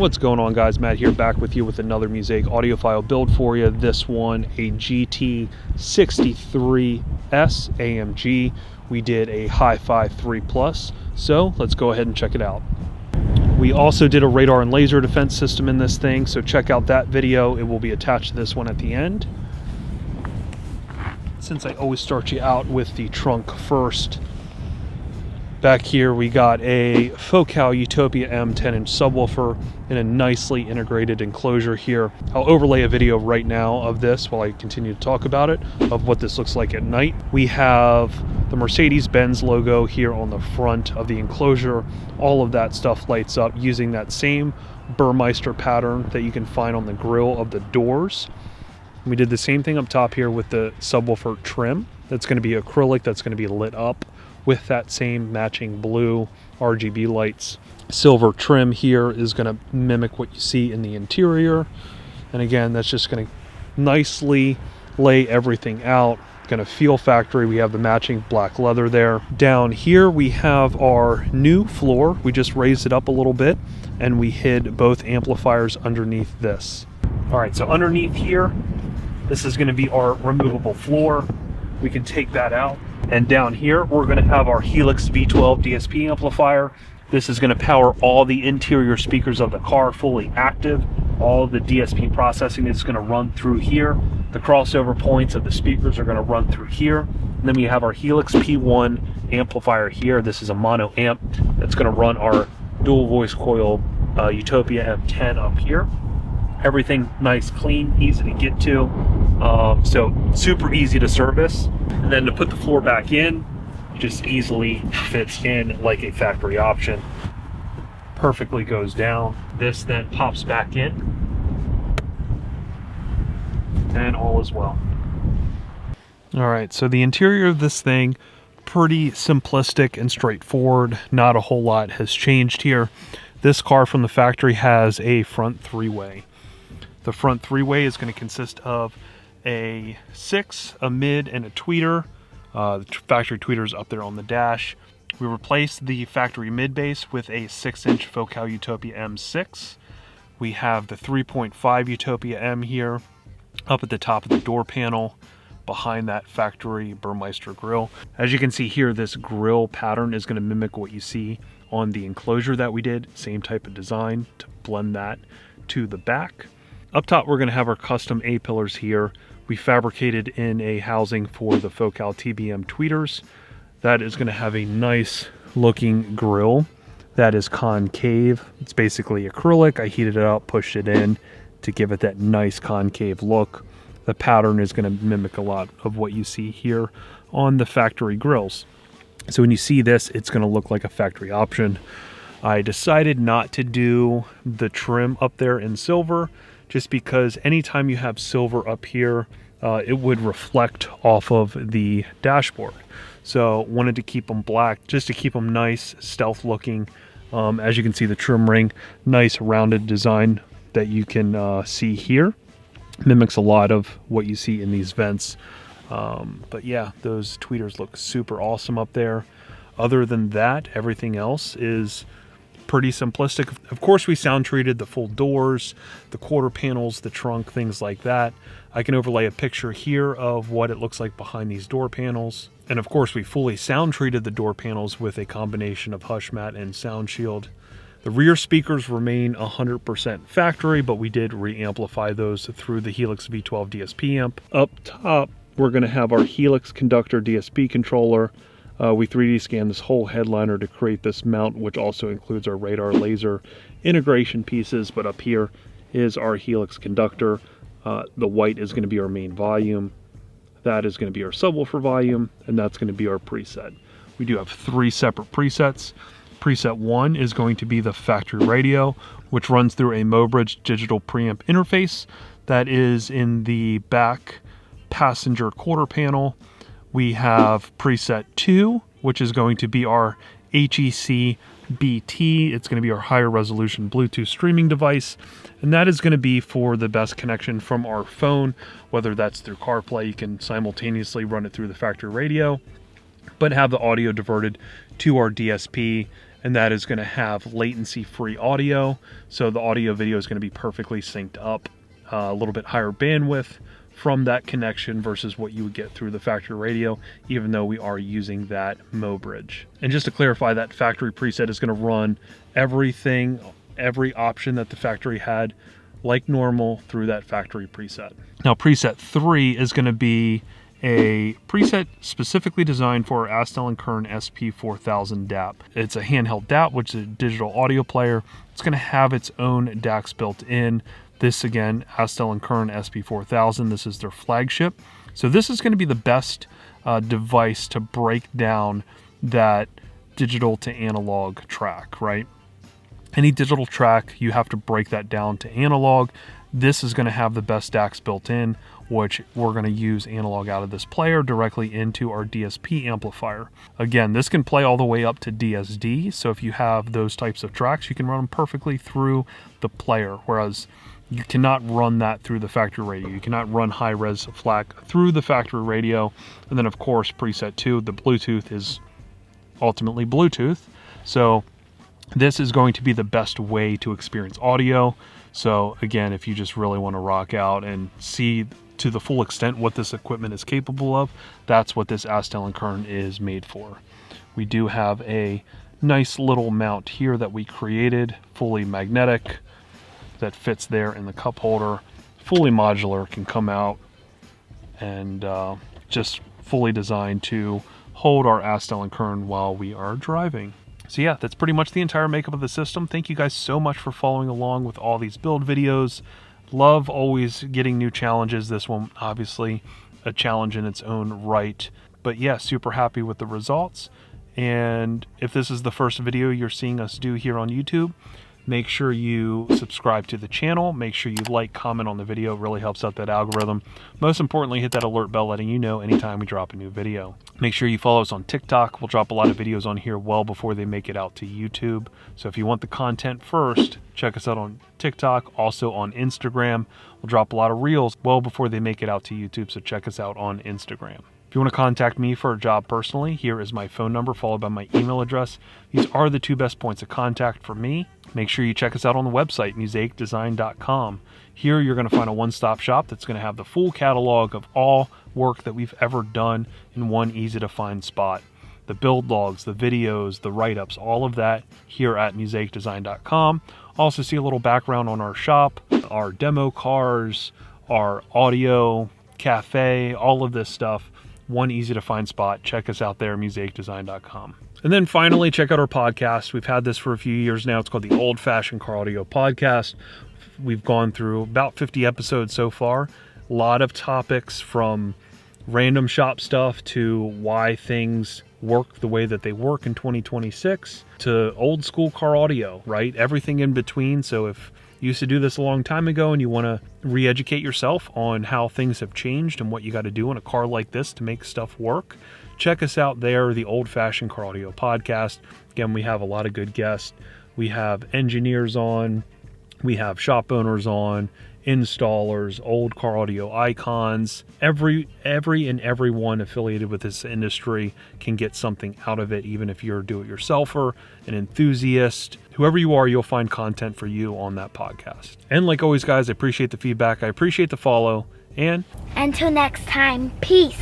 What's going on, guys? Matt here, back with you with another Musaic audiophile build for you. This one, a GT63S AMG. We did a Hi-Fi 3 Plus, so let's go ahead and check it out. We also did a radar and laser defense system in this thing, so check out that video. It will be attached to this one at the end. Since I always start you out with the trunk first, back here we got a Focal Utopia M 10-inch subwoofer in a nicely integrated enclosure here. I'll overlay a video right now of this while I continue to talk about it, of what this looks like at night. We have the Mercedes-Benz logo here on the front of the enclosure. All of that stuff lights up using that same Burmeister pattern that you can find on the grille of the doors. We did the same thing up top here with the subwoofer trim. That's going to be acrylic, that's going to be lit up with that same matching blue RGB lights. Silver trim here is going to mimic what you see in the interior. And again, that's just going to nicely lay everything out. Going to feel factory. We have the matching black leather there. Down here we have our new floor. We just raised it up a little bit and we hid both amplifiers underneath this. All right, so underneath here, this is going to be our removable floor. We can take that out. And down here, we're going to have our Helix V12 DSP amplifier. This is going to power all the interior speakers of the car fully active. All the DSP processing is going to run through here. The crossover points of the speakers are going to run through here. And then we have our Helix P1 amplifier here. This is a mono amp that's going to run our dual voice coil Utopia M10 up here. Everything nice, clean, easy to get to. So super easy to service. And then to put the floor back in, just easily fits in like a factory option. Perfectly goes down. This then pops back in. And all is well. All right, so the interior of this thing, pretty simplistic and straightforward. Not a whole lot has changed here. This car from the factory has a front three-way. The front three-way is going to consist of a 6, a mid, and a tweeter. The factory tweeter is up there on the dash. We replaced the factory mid base with a 6-inch Focal Utopia M6. We have the 3.5 Utopia M here up at the top of the door panel behind that factory Burmeister grill. As you can see here, this grill pattern is going to mimic what you see on the enclosure that we did. Same type of design to blend that to the back. Up top, we're going to have our custom A-pillars here. We fabricated in a housing for the Focal TBM tweeters. That is going to have a nice looking grill that is concave. It's basically acrylic. I heated it up, pushed it in to give it that nice concave look. The pattern is going to mimic a lot of what you see here on the factory grills. So when you see this, it's going to look like a factory option. I decided not to do the trim up there in silver, just because anytime you have silver up here, it would reflect off of the dashboard. So wanted to keep them black just to keep them nice, stealth looking. As you can see, the trim ring, nice rounded design that you can see here. Mimics a lot of what you see in these vents. But yeah, those tweeters look super awesome up there. Other than that, everything else is pretty simplistic. Of course, we sound treated the full doors, the quarter panels, the trunk, things like that. I can overlay a picture here of what it looks like behind these door panels. And of course, we fully sound treated the door panels with a combination of hush mat and sound shield. The rear speakers remain 100% factory, but we did re-amplify those through the Helix V12 DSP amp. Up top, we're going to have our Helix Conductor DSP controller. We 3D scanned this whole headliner to create this mount, which also includes our radar laser integration pieces. But up here is our Helix conductor. The white is going to be our main volume. That is going to be our subwoofer volume, and that's going to be our preset. We do have 3 separate presets. Preset 1 is going to be the factory radio, which runs through a Mobridge digital preamp interface that is in the back passenger quarter panel. We have preset 2, which is going to be our HEC BT. It's going to be our higher resolution Bluetooth streaming device. And that is going to be for the best connection from our phone, whether that's through CarPlay. You can simultaneously run it through the factory radio, but have the audio diverted to our DSP and that is going to have latency-free audio. So the audio video is going to be perfectly synced up, a little bit higher bandwidth from that connection versus what you would get through the factory radio, even though we are using that Mo bridge. And just to clarify, that factory preset is going to run everything, every option that the factory had like normal through that factory preset. Now preset 3 is going to be a preset specifically designed for our Astel & Kern SP4000 DAP. It's a handheld DAP, which is a digital audio player. It's going to have its own DACs built in. This again, Astel & Kern SP4000, this is their flagship. So this is going to be the best device to break down that digital to analog track, right? Any digital track, you have to break that down to analog. This is going to have the best DACs built in, which we're going to use analog out of this player directly into our DSP amplifier. Again, this can play all the way up to DSD, so if you have those types of tracks, you can run them perfectly through the player, whereas you cannot run that through the factory radio. You cannot run high-res FLAC through the factory radio. And then, of course, preset 2, the Bluetooth is ultimately Bluetooth. So this is going to be the best way to experience audio. So again, if you just really want to rock out and see to the full extent what this equipment is capable of, that's what this Astel & Kern is made for. We do have a nice little mount here that we created, fully magnetic, that fits there in the cup holder, fully modular, can come out and just fully designed to hold our Astel & Kern while we are driving. So yeah, that's pretty much the entire makeup of the system. Thank you guys so much for following along with all these build videos. Love always getting new challenges. This one, obviously, a challenge in its own right. But yeah, super happy with the results. And if this is the first video you're seeing us do here on YouTube, make sure you subscribe to the channel. Make sure you like, comment on the video. It really helps out that algorithm. Most importantly, hit that alert bell letting you know anytime we drop a new video. Make sure you follow us on TikTok. We'll drop a lot of videos on here well before they make it out to YouTube. So if you want the content first, check us out on TikTok, also on Instagram. We'll drop a lot of reels well before they make it out to YouTube, so check us out on Instagram. If you want to contact me for a job personally, here is my phone number followed by my email address. These are the 2 best points of contact for me. Make sure you check us out on the website, musaicdesign.com. Here you're going to find a one-stop shop that's going to have the full catalog of all work that we've ever done in one easy-to-find spot. The build logs, the videos, the write-ups, all of that here at musaicdesign.com. Also see a little background on our shop, our demo cars, our audio, cafe, all of this stuff. One easy to find spot. Check us out there, musaicdesign.com. And then finally, check out our podcast. We've had this for a few years now. It's called the Old Fashioned Car Audio Podcast. We've gone through about 50 episodes so far. A lot of topics from random shop stuff to why things work the way that they work in 2026 to old school car audio, right? Everything in between. So if you used to do this a long time ago and you want to re-educate yourself on how things have changed and what you got to do in a car like this to make stuff work, check us out there, the Old Fashioned Car Audio Podcast. Again, we have a lot of good guests. We have engineers on, we have shop owners on, installers, old car audio icons. Every and everyone affiliated with this industry can get something out of it, even if you're a do-it-yourselfer, an enthusiast. Whoever you are, you'll find content for you on that podcast. And like always, guys, I appreciate the feedback. I appreciate the follow. And until next time, peace.